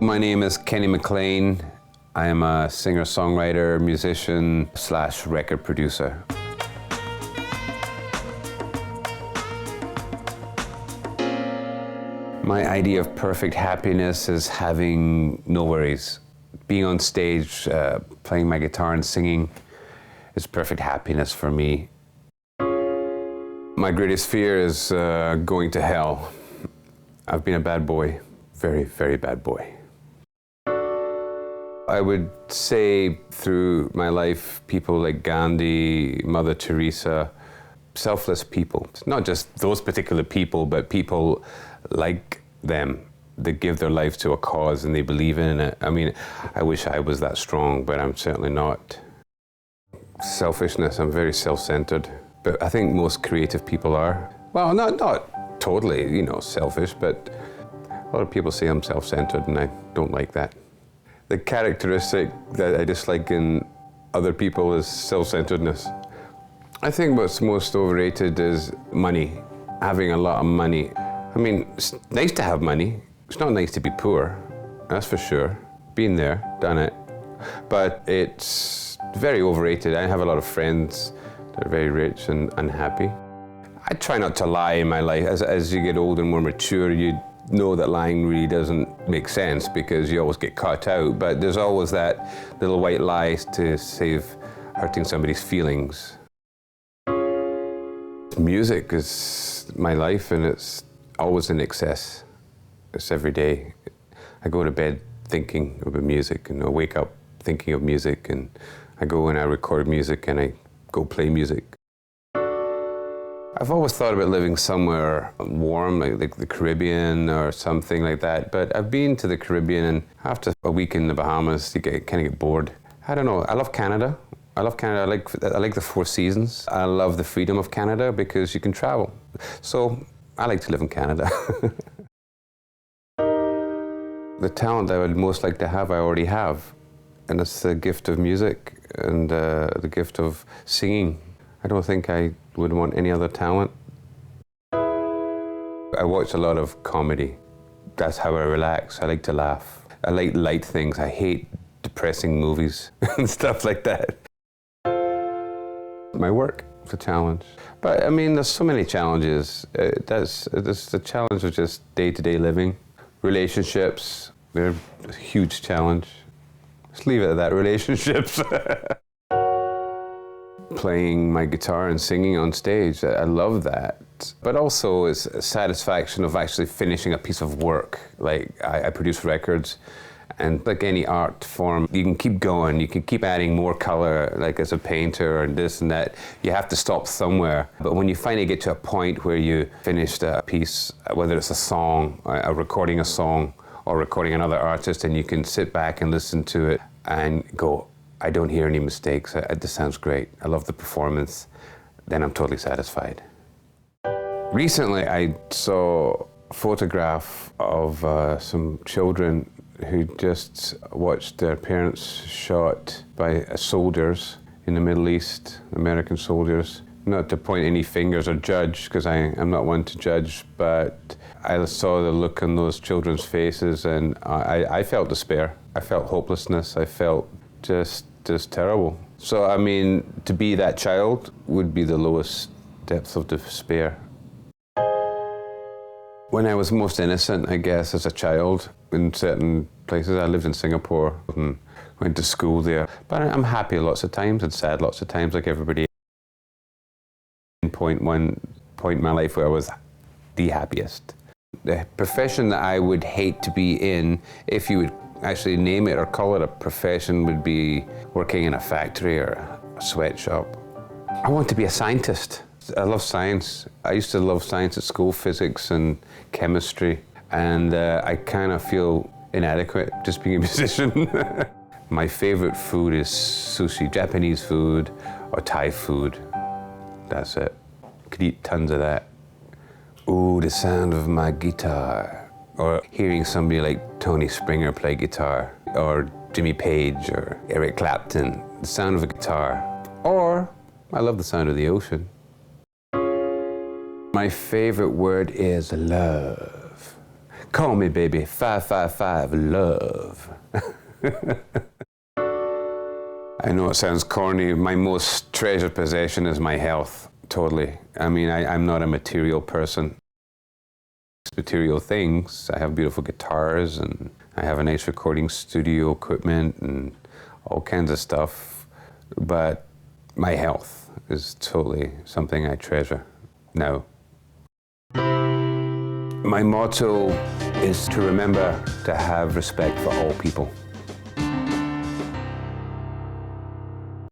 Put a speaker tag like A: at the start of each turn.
A: My name is Kenny MacLean. I am a singer-songwriter, musician / record producer. My idea of perfect happiness is having no worries. Being on stage, playing my guitar and singing is perfect happiness for me. My greatest fear is going to hell. I've been a bad boy, very, very bad boy. I would say through my life, people like Gandhi, Mother Teresa, selfless people. Not just those particular people, but people like them that give their life to a cause and they believe in it. I mean, I wish I was that strong, but I'm certainly not. Selfishness, I'm very self-centered, but I think most creative people are. Well, not totally, selfish, but a lot of people say I'm self-centered and I don't like that. The characteristic that I dislike in other people is self-centeredness. I think what's most overrated is money, having a lot of money. I mean, it's nice to have money. It's not nice to be poor, that's for sure. Been there, done it. But it's very overrated. I have a lot of friends that are very rich and unhappy. I try not to lie in my life. As you get older and more mature, you know that lying really doesn't make sense because you always get caught out, but there's always that little white lie to save hurting somebody's feelings. Music is my life and it's always in excess. It's every day. I go to bed thinking about music and I wake up thinking of music, and I go and I record music and I go play music. I've always thought about living somewhere warm, like the Caribbean or something like that, but I've been to the Caribbean and after a week in the Bahamas, you kind of get bored. I don't know, I love Canada. I like the 4 seasons. I love the freedom of Canada because you can travel. So I like to live in Canada. The talent I would most like to have, I already have. And it's the gift of music and the gift of singing. I don't think I would want any other talent. I watch a lot of comedy. That's how I relax. I like to laugh. I like light things. I hate depressing movies and stuff like that. My work is a challenge. But I mean, there's so many challenges. There's the challenge of just day-to-day living. Relationships, they're a huge challenge. Let's leave it at that, relationships. Playing my guitar and singing on stage, I love that. But also it's a satisfaction of actually finishing a piece of work. Like I produce records, and like any art form, you can keep going, you can keep adding more color, like as a painter and this and that. You have to stop somewhere. But when you finally get to a point where you finished a piece, whether it's a song, recording a song, or recording another artist, and you can sit back and listen to it and go, I don't hear any mistakes. This sounds great. I love the performance. Then I'm totally satisfied. Recently, I saw a photograph of some children who just watched their parents shot by soldiers in the Middle East, American soldiers. Not to point any fingers or judge, because I'm not one to judge, but I saw the look on those children's faces and I felt despair. I felt hopelessness. I felt just terrible. So, I mean, to be that child would be the lowest depth of despair. When I was most innocent, I guess, as a child, in certain places, I lived in Singapore and went to school there. But I'm happy lots of times and sad lots of times, like everybody. One point in my life where I was the happiest. The profession that I would hate to be in, if you would actually name it or call it a profession, would be working in a factory or a sweatshop. I want to be a scientist. I love science. I used to love science at school, physics and chemistry, and I kind of feel inadequate just being a musician. My favorite food is sushi, Japanese food or Thai food. That's it. Could eat tons of that. Ooh, the sound of my guitar. Or hearing somebody like Tony Springer play guitar, or Jimmy Page, or Eric Clapton. The sound of a guitar. Or, I love the sound of the ocean. My favorite word is love. Call me, baby, 555 love. I know it sounds corny. My most treasured possession is my health, totally. I mean, I'm not a material person. Material things. I have beautiful guitars, and I have a nice recording studio equipment and all kinds of stuff. But my health is totally something I treasure now. My motto is to remember to have respect for all people.